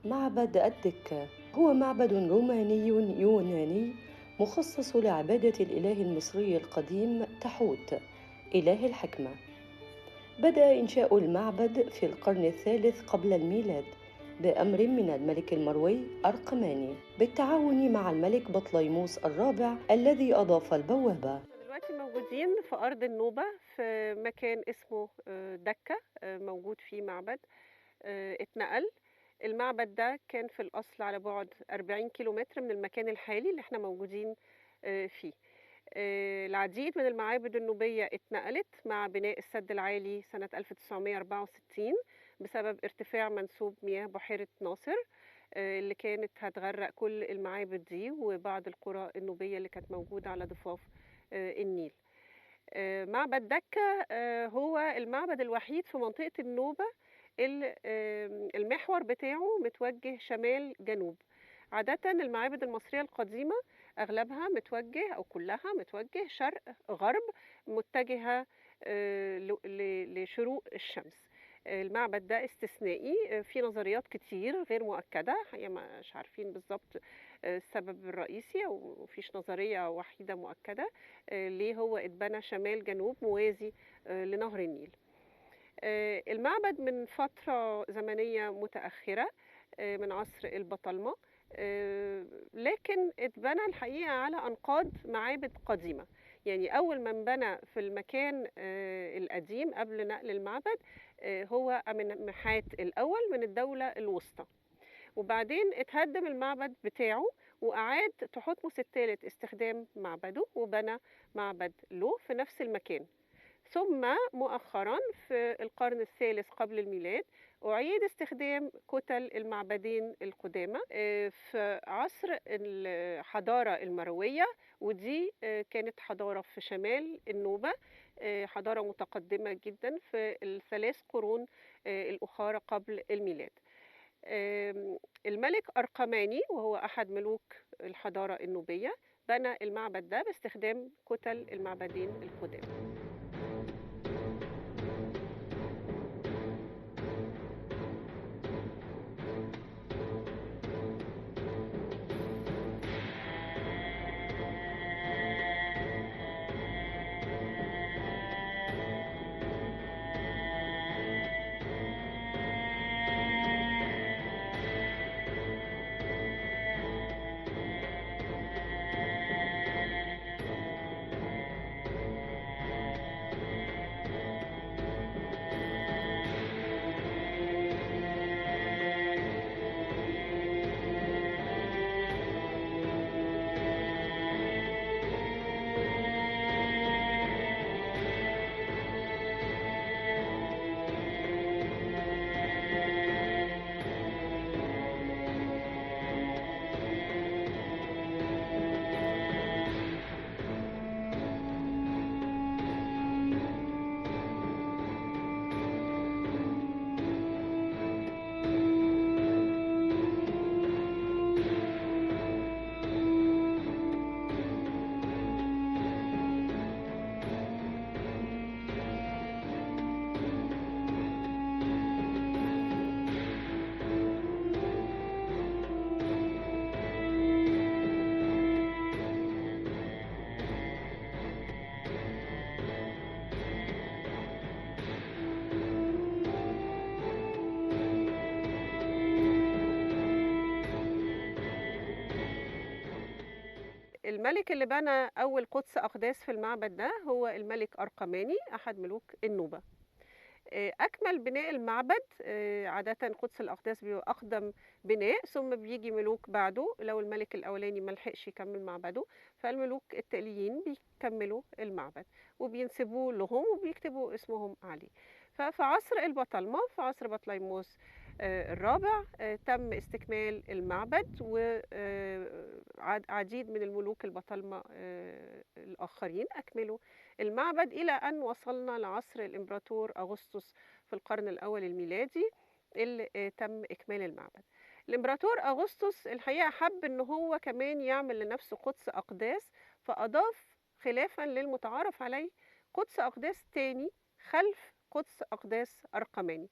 معبد الدكة هو معبد روماني يوناني مخصص لعبادة الإله المصري القديم تحوت، إله الحكمة. بدأ إنشاء المعبد في القرن الثالث قبل الميلاد بأمر من الملك المروي أرقماني بالتعاون مع الملك بطليموس الرابع الذي أضاف البوابة. إحنا دلوقتي موجودين في أرض النوبة في مكان اسمه دكة، موجود فيه معبد اتنقل. المعبد ده كان في الأصل على بعد 40 كيلومتر من المكان الحالي اللي احنا موجودين فيه. العديد من المعابد النوبية اتنقلت مع بناء السد العالي سنة 1964 بسبب ارتفاع منسوب مياه بحيرة ناصر، اللي كانت هتغرق كل المعابد دي وبعض القرى النوبية اللي كانت موجودة على ضفاف النيل. معبد دكة هو المعبد الوحيد في منطقة النوبة المحور بتاعه متوجه شمال جنوب. عادةً المعابد المصرية القديمة أغلبها متوجه أو كلها متوجه شرق غرب، متجهة لشروق الشمس. المعبد ده استثنائي، في نظريات كتير غير مؤكدة، هي مش عارفين بالضبط السبب الرئيسي أو ما فيش نظرية وحيدة مؤكدة ليه هو اتبنى شمال جنوب موازي لنهر النيل. المعبد من فترة زمنية متأخرة، من عصر البطالمة، لكن اتبنى الحقيقة على أنقاض معابد قديمة. يعني أول ما انبنى في المكان القديم قبل نقل المعبد هو أمنمحات الأول من الدولة الوسطى، وبعدين اتهدم المعبد بتاعه وأعاد تحتمس الثالث استخدام معبده وبنى معبد له في نفس المكان. ثم مؤخرا في القرن الثالث قبل الميلاد أعيد استخدام كتل المعبدين القدامى في عصر الحضارة المروية، ودي كانت حضارة في شمال النوبة، حضارة متقدمة جدا في الثلاث قرون الأخرى قبل الميلاد. الملك أرقماني وهو أحد ملوك الحضارة النوبية بنى المعبد ده باستخدام كتل المعبدين القدامى. الملك اللي بنى أول قدس أقداس في المعبد ده هو الملك أرقماني أحد ملوك النوبة. أكمل بناء المعبد، عادةً قدس الأقداس بيبقى أقدم بناء، ثم بييجي ملوك بعده لو الملك الأولاني ما لحقش يكمل معبده، فالملوك التاليين بيكملوا المعبد وبينسبوه لهم وبيكتبوا اسمهم عليه. ففي عصر البطالمة، في عصر بطليموس الرابع، تم استكمال المعبد، و عديد من الملوك البطالمة الآخرين أكملوا المعبد إلى أن وصلنا لعصر الإمبراطور أغسطس في القرن الأول الميلادي اللي تم إكمال المعبد. الإمبراطور أغسطس الحقيقة حب إن هو كمان يعمل لنفسه قدس أقداس، فأضاف خلافًا للمتعارف عليه قدس أقداس تاني خلف قدس أقداس أرقماني،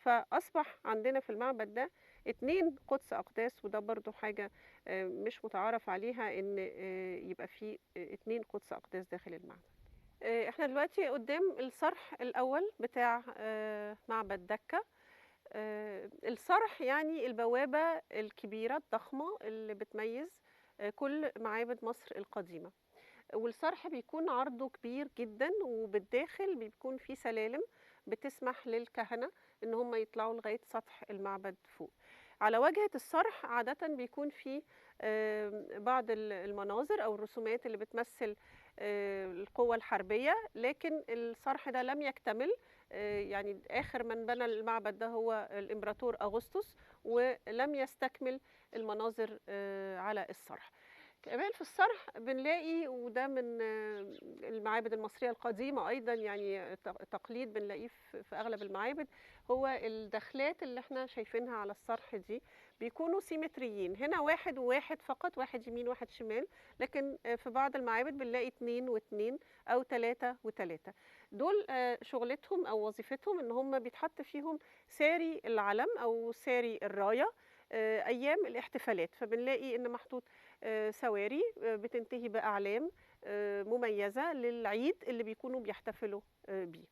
فأصبح عندنا في المعبد ده 2 قدس أقداس، وده برضه حاجة مش متعارف عليها إن يبقى في 2 قدس أقداس داخل المعبد. إحنا دلوقتي قدّام الصرح الأول بتاع معبد دكّة. الصرح يعني البوابة الكبيرة الضخمة اللي بتميّز كل معابد مصر القديمة. والصرح بيكون عرضه كبير جدًا، وبالداخل بيكون في سلالم بتسمح للكهنة إن هم يطلعوا لغاية سطح المعبد فوق. على واجهة الصرح عادةً بيكون في بعض المناظر أو الرسومات اللي بتمثل القوة الحربية، لكن الصرح ده لم يكتمل. يعني آخر من بنى المعبد ده هو الإمبراطور أغسطس، ولم يستكمل المناظر على الصرح. كمان في الصرح بنلاقي، وده من المعابد المصرية القديمة أيضًا، يعني تقليد بنلاقيه في أغلب المعابد، هو الدخلات اللي إحنا شايفينها على الصرح دي بيكونوا سيمتريين، هنا 1 و1 فقط، 1 يمين و1 شمال، لكن في بعض المعابد بنلاقي 2 و2 أو 3 و3. دول شغلتهم أو وظيفتهم إن هم بيتحط فيهم ساري العلم أو ساري الراية أيام الاحتفالات، فبنلاقي إن محطوط سواري بتنتهي بأعلام مميزة للعيد اللي بيكونوا بيحتفلوا بيه.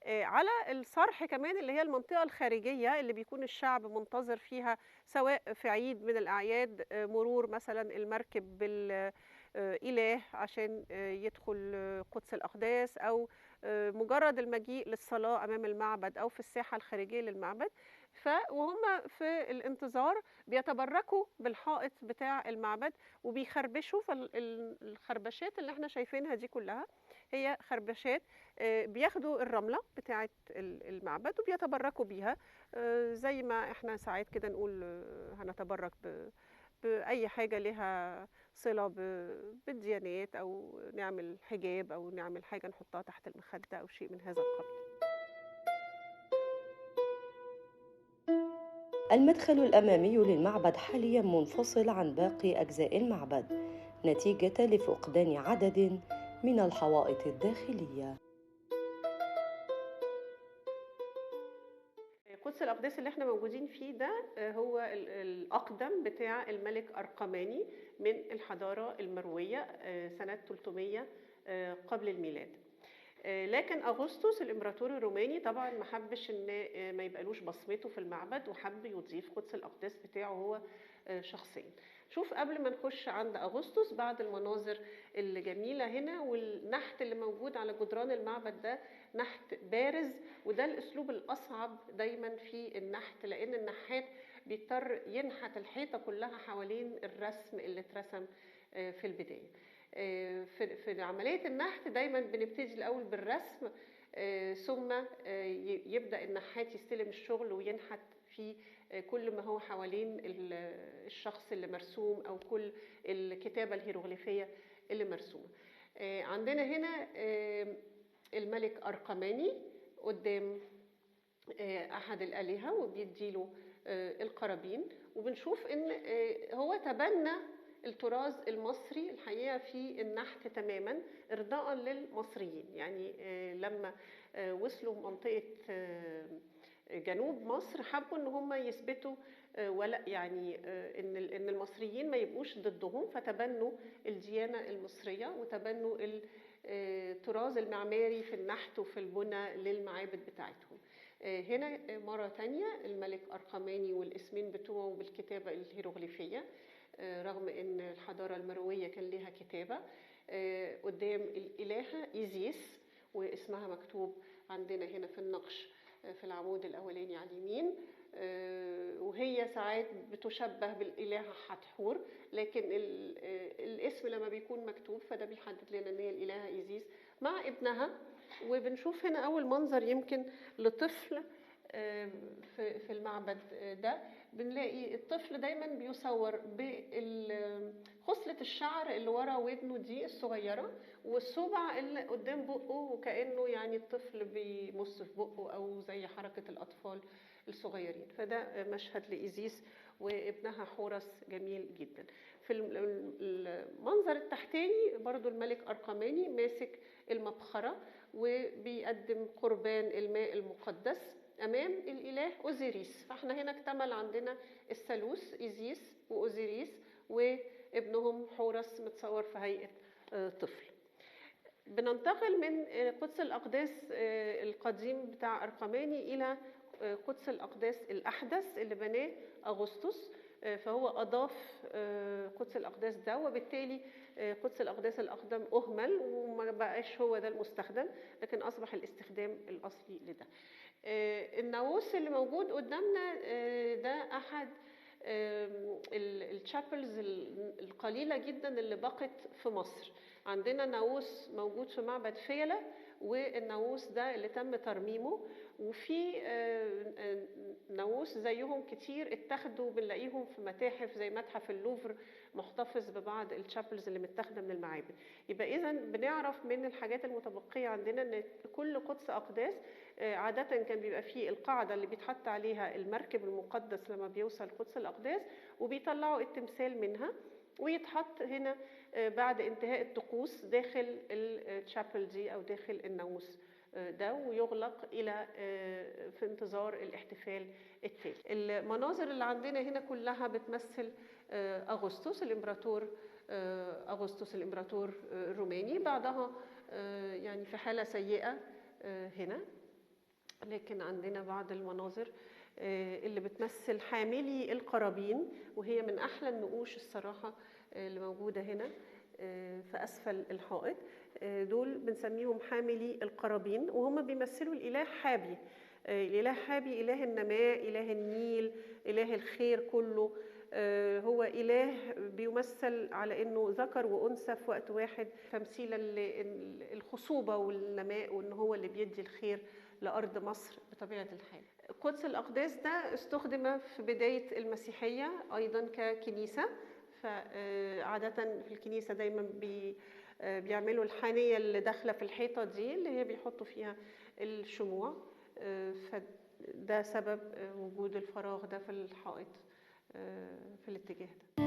على الصرح كمان اللي هي المنطقة الخارجية اللي بيكون الشعب منتظر فيها، سواء في عيد من الأعياد مرور مثلًا المركب بالإله عشان يدخل قدس الأقداس، أو مجرد المجيء للصلاة أمام المعبد أو في الساحة الخارجية للمعبد. وهم في الانتظار بيتبركوا بالحائط بتاع المعبد وبيخربشوا. الخربشات اللي احنا شايفينها دي كلها هي خربشات بياخدوا الرملة بتاعة المعبد وبيتبركوا بيها، زي ما احنا ساعات كده نقول هنتبرك بأي حاجة لها صلة بالديانات، أو نعمل حجاب، أو نعمل حاجة نحطها تحت المخدة أو شيء من هذا القبيل. المدخل الأمامي للمعبد حالياً منفصل عن باقي أجزاء المعبد نتيجة لفقدان عدد من الحوائط الداخلية. قدس الأقداس اللي احنا موجودين فيه ده هو الأقدم بتاع الملك أرقماني من الحضارة المروية سنة 300 قبل الميلاد. لكن أغسطس الإمبراطور الروماني طبعا ما حبش إن ما يبقالوش بصمته في المعبد، وحب يضيف قدس الأقداس بتاعه هو شخصيا. شوف قبل ما نخش عند أغسطس، بعد المناظر الجميلة هنا والنحت اللي موجود على جدران المعبد ده نحت بارز، وده الأسلوب الأصعب دايما في النحت، لأن النحات بيضطر ينحت الحيطة كلها حوالين الرسم اللي اترسم في البداية. في عملية النحت دايما بنبتدي الأول بالرسم، ثم يبدأ النحات يستلم الشغل وينحت في كل ما هو حوالين الشخص اللي مرسوم، أو كل الكتابة الهيروغليفية اللي مرسومة. عندنا هنا الملك أرقماني قدام أحد الآلهة وبيديله القرابين، وبنشوف إن هو تبنى التراث المصري الحقيقة في النحت تماما إرضاء للمصريين. يعني لما وصلوا منطقة جنوب مصر حبوا إن هم يثبتوا ولا يعني إن المصريين ما يبقوش ضدهم، فتبنوا الديانة المصرية وتبنوا الطراز المعماري في النحت وفي البنى للمعابد بتاعتهم. هنا مرة تانية الملك أرقماني والاسمين بتوعه بالكتابة الهيروغليفية، رغم أن الحضارة المروية كان لها كتابة. قدام الإلهة إيزيس واسمها مكتوب عندنا هنا في النقش في العمود الأولاني على اليمين، وهي ساعات بتشبه بالإلهة حتحور، لكن الاسم لما بيكون مكتوب فده بيحدد لنا أن هي الإلهة إيزيس مع ابنها. وبنشوف هنا أول منظر يمكن لطفل في المعبد ده، بنلاقي الطفل دايما بيصور بخصلة الشعر اللي ورا ودنه دي الصغيرة، والصبع اللي قدام بقه، وكأنه يعني الطفل بيمص في بقه أو زي حركة الأطفال الصغيرين. فده مشهد لإيزيس وابنها حورس جميل جدا. في المنظر التحتاني برضو الملك أرقماني ماسك المبخرة وبيقدم قربان الماء المقدس أمام الإله أوزيريس. فإحنا هنا اكتمل عندنا الثالوث إيزيس وأوزيريس وابنهم حورس متصور في هيئة طفل. بننتقل من قدس الأقداس القديم بتاع أرقماني إلى قدس الأقداس الأحدث اللي بناه أغسطس. فهو أضاف قدس الأقداس ده، وبالتالي قدس الأقداس الأقدم أهمل وما بقاش هو ده المستخدم، لكن أصبح الاستخدام الأصلي لده. الناموس اللي موجود قدامنا ده أحد الشابلز القليلة جدا اللي بقت في مصر. عندنا ناموس موجود في معبد فيلة، والناموس ده اللي تم ترميمه، وفي ناموس زيهم كتير اتخذوا بنلاقيهم في متاحف زي متحف اللوفر محتفظ ببعض الشابلز اللي متاخده من المعابد. يبقى اذا بنعرف من الحاجات المتبقيه عندنا ان كل قدس اقداس عاده كان بيبقى فيه القاعده اللي بيتحط عليها المركب المقدس لما بيوصل قدس الاقداس، وبيطلعوا التمثال منها ويتحط هنا بعد انتهاء الطقوس داخل الشابل دي او داخل الناموس ده، ويغلق الى في انتظار الاحتفال التالي. المناظر اللي عندنا هنا كلها بتمثل اغسطس الامبراطور، اغسطس الامبراطور الروماني. بعدها يعني في حاله سيئه هنا، لكن عندنا بعض المناظر اللي بتمثل حاملي القرابين، وهي من احلى النقوش الصراحه اللي موجوده هنا في اسفل الحائط. دول بنسميهم حاملي القرابين، وهم بيمثلوا الاله حابي. الاله حابي اله النماء، اله النيل، اله الخير كله. هو اله بيمثل على انه ذكر وانثى في وقت واحد، تمثيلا للخصوبه والنماء، وان هو اللي بيدي الخير لارض مصر بطبيعه الحال. قدس الاقداس ده استخدم في بدايه المسيحيه ايضا ككنيسه. فعاده في الكنيسه دايما بيعملوا الحانيه اللي داخله في الحيطه دي اللي هي بيحطوا فيها الشموع. فده سبب وجود الفراغ ده في الحائط في الاتجاه ده.